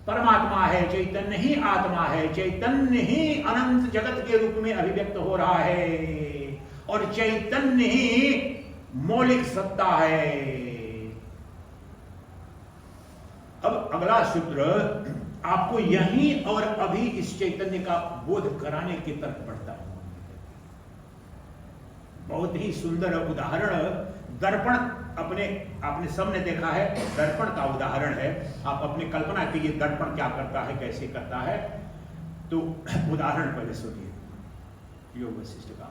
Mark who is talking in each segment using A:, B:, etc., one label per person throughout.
A: परमात्मा है, चैतन्य ही आत्मा है, चैतन्य ही अनंत जगत के रूप में अभिव्यक्त हो रहा है और चैतन्य ही मौलिक सत्ता है। अब अगला सूत्र आपको यहीं और अभी इस चैतन्य का बोध कराने की तरफ बढ़ता है। बहुत ही सुंदर उदाहरण दर्पण आपने सबने देखा है, दर्पण का उदाहरण है। आप अपनी कल्पना कीजिए दर्पण क्या करता है, कैसे करता है। तो उदाहरण पहले सुनिए योग वशिष्ठ का।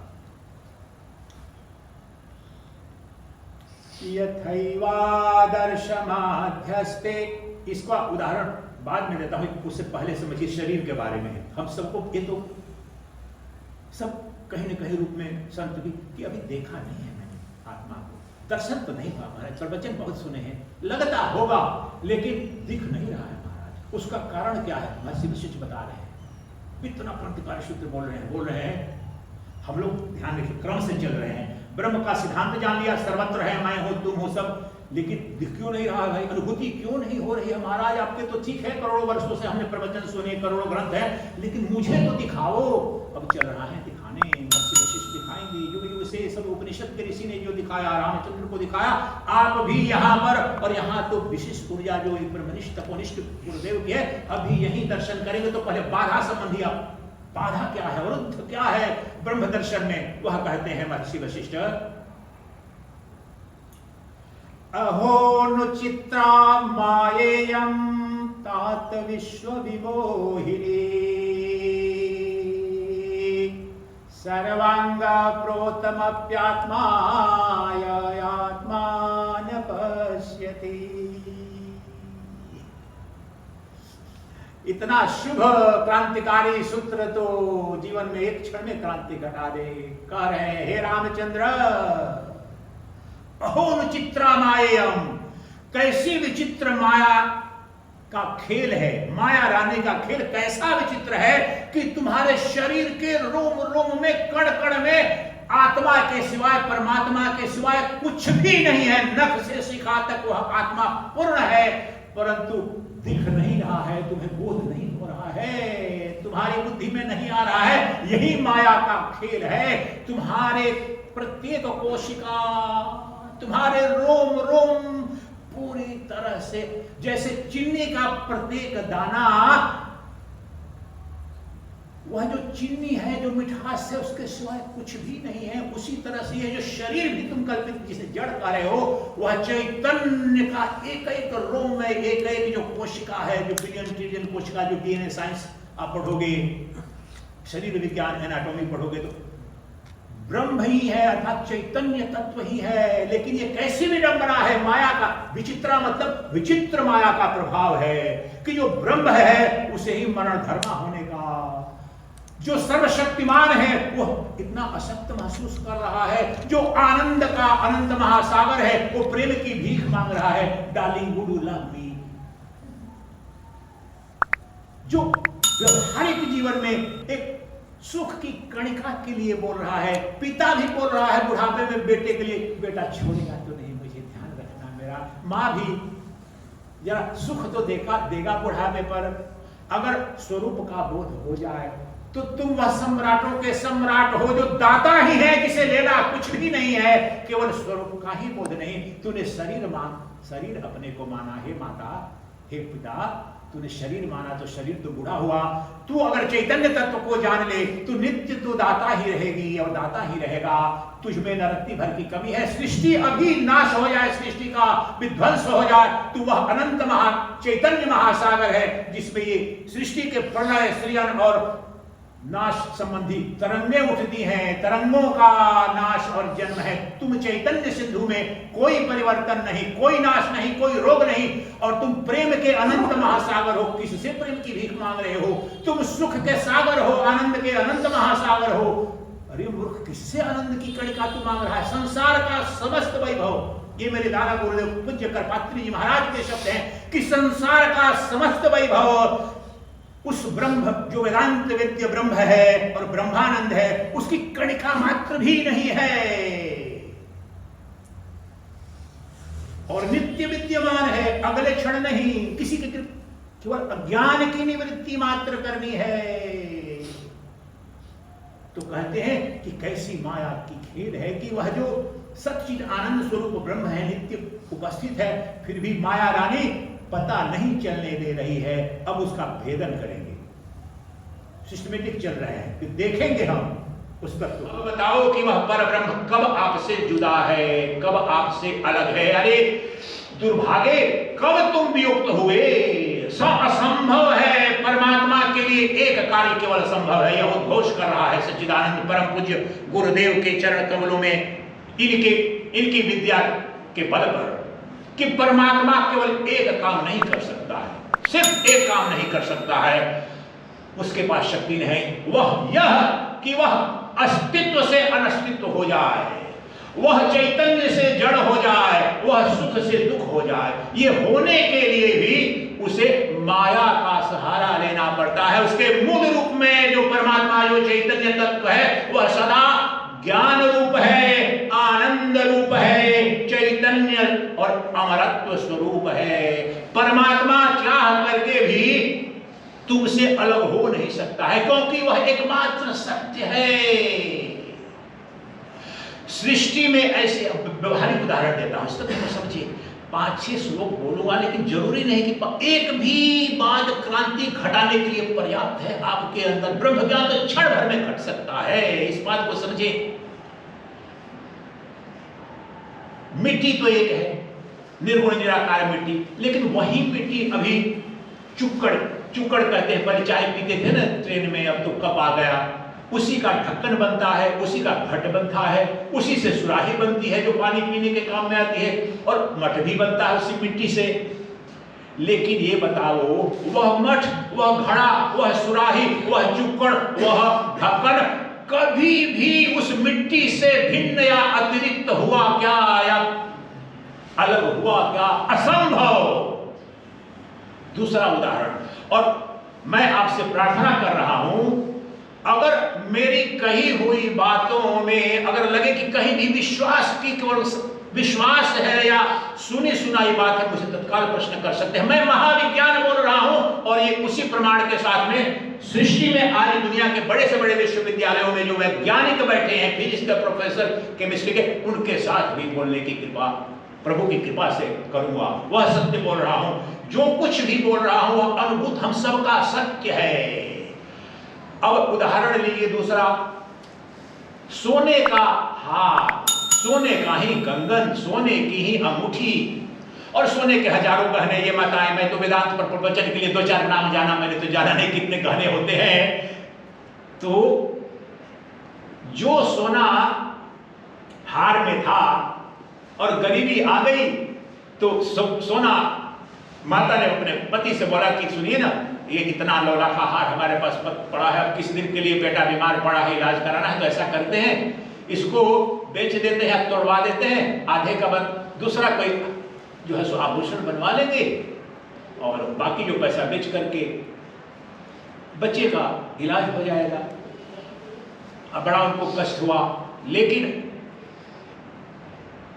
A: यथैवादर्शमाध्यस्ते, इसका उदाहरण बाद में देता हूं, उससे पहले समझिए शरीर के बारे में। हम सबको ये तो सब कहीं न कहीं रूप में संत भी कि अभी देखा नहीं है मैंने आत्मा को, दर्शन तो नहीं हुआ महाराज, प्रवचन बहुत सुने हैं, लगता होगा लेकिन दिख नहीं रहा है महाराज। उसका कारण क्या है? महर्षि वशिष्ठ बता रहे हैं। इतना क्रांतिकारी सूत्र बोल रहे हैं। हम लोग ध्यान रखिए, क्रम से चल रहे हैं। ब्रह्म का सिद्धांत जान लिया, सर्वत्र है, मैं हूं, तुम हो, सब, लेकिन दिख क्यों नहीं रहा भाई? अनुभूति क्यों नहीं हो रही है महाराज? आपके तो ठीक है, करोड़ों वर्षों से हमने प्रवचन सुने, करोड़ों ग्रंथ है, लेकिन मुझे तो दिखाओ। अब चल रहा है दिखाने, महर्षि वशिष्ठ दिखाएंगे। युग युग से सब उपनिषद के ऋषि ने जो दिखाया, रामचंद्र को दिखाया, आप भी यहाँ पर, और यहाँ तो विशिष्ट ऊर्जा जो ब्रह्मनिष्ठ तपोनिष्ठ गुरुदेव की है, अभी यही दर्शन करेंगे। तो पहले बाधा संबंधी, बाधा क्या है, वरुद्ध क्या है ब्रह्म दर्शन में, वह कहते हैं महर्षि वशिष्ठ। अहो नु चित्रा मायेयं तात विश्व विमोहिनी सर्वांग प्रोतमप्यात्मा न पश्यति। इतना शुभ क्रांतिकारी सूत्र तो जीवन में एक क्षण में क्रांति घटा दे। कह रहे हैं, हे रामचंद्र, अहो विचित्रा मायेयम, कैसी विचित्र माया का खेल है। माया रानी का खेल कैसा विचित्र है कि तुम्हारे शरीर के रोम रोम में, कण कण में आत्मा के सिवाय, परमात्मा के सिवाय कुछ भी नहीं है। नख से शिखा तक वह आत्मा पूर्ण है, परंतु दिख नहीं रहा है, तुम्हें बोध नहीं हो रहा है, तुम्हारी बुद्धि में नहीं आ रहा है। यही माया का खेल है। तुम्हारे प्रत्येक कोशिका, तुम्हारे रोम रोम पूरी तरह से जैसे चीनी का प्रत्येक दाना, वह जो चीनी है, जो मिठास है, उसके सिवाय कुछ भी नहीं है। उसी तरह से ये जो शरीर भी तुम कल्पित जिसे जड़ कह रहे हो, वह चैतन्य का एक एक रोम में, एक एक जो कोशिका है, जो बिलियन ट्रिलियन कोशिका, जो डीएनए साइंस आप पढ़ोगे, शरीर विज्ञान एनाटॉमी पढ़ोगे, तो ब्रह्म ही है, अर्थात चैतन्य तत्व ही है। लेकिन ये कैसी विडंबना है, माया का विचित्रा मतलब विचित्र माया का प्रभाव है कि जो ब्रह्म है उसे ही मरण धर्मा होने का, जो सर्वशक्तिमान है वो इतना अशक्त महसूस कर रहा है, जो आनंद का अनंत महासागर है वो प्रेम की भीख मांग रहा है, darling would you love me. जो व्यवहारिक जीवन में एक सुख की कणिका के लिए बोल रहा है, पिता भी बोल रहा है बुढ़ापे में बेटे के लिए, बेटा छोड़ेगा तो नहीं, मुझे ध्यान रखना मेरा। माँ भी जरा सुख तो देगा बुढ़ापे पर। अगर स्वरूप का बोध हो जाए तो तुम वह सम्राटों के सम्राट हो, जो दाता ही है, जिसे लेना कुछ भी नहीं है, केवल स्वरूप का ही बोध नहीं। तूने शरीर अपने को माना, हे माता, हे पिता, तूने शरीर माना तो शरीर तो बूढ़ा हुआ। तू अगर चैतन्य तत्व को जान ले, तू नित्य तू दाता ही रहेगी और दाता ही रहेगा। तुझ में न रत्ती भर की कमी है। सृष्टि अभी नाश हो जाए, सृष्टि का विध्वंस हो जाए, तू वह अनंत चैतन्य महासागर है जिसमें ये सृष्टि के प्रलय, सृजन और नाश संबंधी तरंगें उठती हैं। तरंगों का नाश और जन्म है। तुम चैतन्य सिंधु में कोई परिवर्तन नहीं, कोई नाश नहीं, कोई रोग नहीं, और तुम प्रेम के अनंत महासागर हो। किससे प्रेम की भीख मांग रहे हो? तुम सुख के सागर हो, आनंद के अनंत महासागर हो। अरे मूर्ख, किससे आनंद की कणिका तू मांग रहा है? संसार का समस्त वैभव, ये मेरे दादा गुरुदेव पूज्य करपात्री जी महाराज के शब्द हैं कि संसार का समस्त वैभव उस ब्रह्म जो वेदांत वेद्य ब्रह्म है और ब्रह्मानंद है, उसकी कणिका मात्र भी नहीं है और नित्य विद्यमान है, अगले क्षण नहीं। किसी के केवल अज्ञान की निवृत्ति मात्र करनी है। तो कहते हैं कि कैसी माया की खेल है कि वह जो सच्चिद आनंद स्वरूप ब्रह्म है, नित्य उपस्थित है, फिर भी माया रानी पता नहीं चलने दे रही है। अब उसका भेदन करेंगे, सिस्टमेटिक चल रहे हैं, फिर देखेंगे हम उस तत्व। अब बताओ कि वह पर ब्रह्म कब आपसे जुदा है, कब आपसे अलग है। अरे दुर्भागे, कब तुम वियुक्त हुए? असंभव है। परमात्मा के लिए एक कार्य केवल संभव है, यह उद्घोष कर रहा है सच्चिदानंद परम पूज्य गुरुदेव के चरण कमलों में इनकी विद्या के बल पर कि परमात्मा केवल एक काम नहीं कर सकता है, सिर्फ एक काम नहीं कर सकता है, उसके पास शक्ति नहीं, वह यह कि वह अस्तित्व से अनस्तित्व हो जाए, वह चैतन्य से जड़ हो जाए, वह सुख से दुख हो जाए। ये होने के लिए भी उसे माया का सहारा लेना पड़ता है। उसके मूल रूप में जो परमात्मा, जो चैतन्य तत्व है, वह सदा ज्ञान रूप है, आनंद रूप है, चैतन्य और अमरत्व स्वरूप है। परमात्मा चाह करके भी तुमसे अलग हो नहीं सकता है, क्योंकि वह एकमात्र सत्य है। सृष्टि में ऐसे व्यवहारिक उदाहरण देता हूं, इसको तुम समझिए। 5-6 श्लोक बोलूंगा, लेकिन जरूरी नहीं कि एक भी बात क्रांति घटाने के लिए पर्याप्त है। आपके अंदर ब्रह्म ज्ञान तो क्षण भर में घट सकता है, इस बात को समझिए। मिट्टी तो एक है, निर्गुण निराकार मिट्टी, लेकिन वही मिट्टी अभी चुक्कड़ कहते हैं, पहले चाय पीते थे ना ट्रेन में, अब तो कप आ गया, उसी का ढक्कन बनता है, उसी का घट बनता है, उसी से सुराही बनती है जो पानी पीने के काम में आती है, और मठ भी बनता है उसी मिट्टी से। लेकिन ये बताओ, वह मठ, वह घड़ा, वह सुराही, वह चुक्कड़, वह ढक्कन कभी भी उस मिट्टी से भिन्न या अतिरिक्त हुआ क्या, या अलग हुआ क्या? असंभव। दूसरा उदाहरण, और मैं आपसे प्रार्थना कर रहा हूं, अगर मेरी कही हुई बातों में अगर लगे कि कहीं भी विश्वास की केवल विश्वास है या सुनी सुनाई बात है, मुझे तत्काल प्रश्न कर सकते हैं। मैं महाविज्ञान बोल रहा हूं, और ये उसी प्रमाण के साथ में सृष्टि में आज दुनिया के बड़े से बड़े विश्वविद्यालयों में जो वैज्ञानिक बैठे हैं, फिजिक्स के प्रोफेसर, केमिस्ट्री के, उनके साथ भी बोलने की कृपा प्रभु की कृपा से करूंगा। वह सत्य बोल रहा हूं, जो कुछ भी बोल रहा हूं वह अनुभूत हम सबका सत्य है। अब उदाहरण लीजिए दूसरा, सोने का हार, सोने का ही कंगन, सोने की ही अंगूठी, और सोने के हजारों गहने। ये मत आए, मैं तो वेदांत पर प्रवचन के लिए 2-4 नाम जाना, मैंने तो जाना नहीं कितने गहने होते हैं। तो जो सोना हार में था और गरीबी आ गई, तो सोना, माता ने अपने पति से बोला कि सुनिए ना, ये इतना लौलाखा हार हमारे पास पड़ा है, अब किस दिन के लिए बेटा बीमार पड़ा है, इलाज कराना है, तो ऐसा करते हैं, इसको बेच देते हैं, तोड़वा देते हैं, आधे का दूसरा कोई जो है सो आभूषण बनवा लेंगे, और बाकी जो पैसा बेच करके बच्चे का इलाज हो जाएगा। अब बड़ा उनको कष्ट हुआ, लेकिन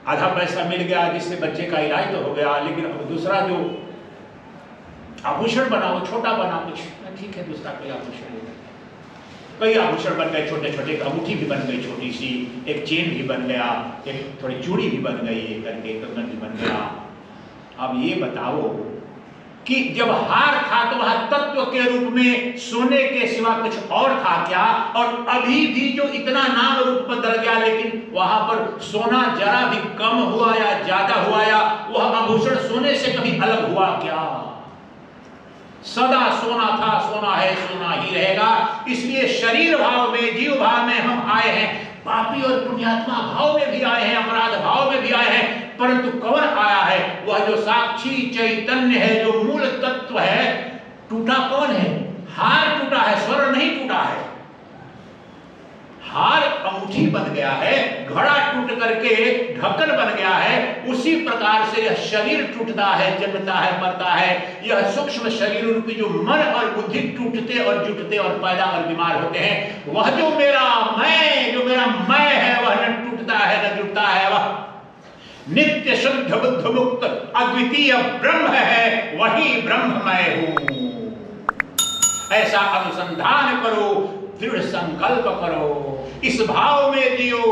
A: आधा पैसा मिल गया जिससे बच्चे का इलाज तो हो गया, लेकिन अब दूसरा जो आभूषण बना, वो छोटा बना, कुछ ठीक है, दूसरा कोई आभूषण ले गया। कई आभूषण बन गए छोटे छोटे, अंगूठी भी बन गई छोटी सी, एक चेन भी बन गया, एक थोड़ी चूड़ी भी बन गई, करके कंगन भी बन गया। अब ये बताओ कि जब हार था तो वह तत्व के रूप में सोने के सिवा कुछ और था क्या? और अभी भी जो इतना नाम रूप बदल गया, लेकिन वहां पर सोना जरा भी कम हुआ या ज्यादा हुआ, या वह आभूषण सोने से कभी अलग हुआ क्या? सदा सोना था, सोना है, सोना ही रहेगा। इसलिए शरीर भाव में, जीव भाव में हम आए हैं, पापी और पुण्यात्मा भाव में भी आए हैं, अपराध भाव में भी आए हैं, परंतु कौन आया है? वह जो साक्षी चैतन्य है, जो मूल तत्व है। टूटा कौन है? हार टूटा है, स्वर नहीं टूटा है। हार अंगूठी बन गया है, घड़ा टूट करके ढक्कन बन गया है। उसी प्रकार से यह शरीर टूटता है, जन्मता है, मरता है। यह सूक्ष्म शरीर रूपी जो मन और बुद्धि टूटते और जुटते और पैदा और बीमार होते हैं, वह जो मेरा मैं है, वह न टूटता है न जुटता है। वह नित्य शुद्ध बुद्ध मुक्त अद्वितीय ब्रह्म है, वही ब्रह्म मैं हूं। ऐसा अनुसंधान करो, दृढ़ संकल्प करो, इस भाव में जियो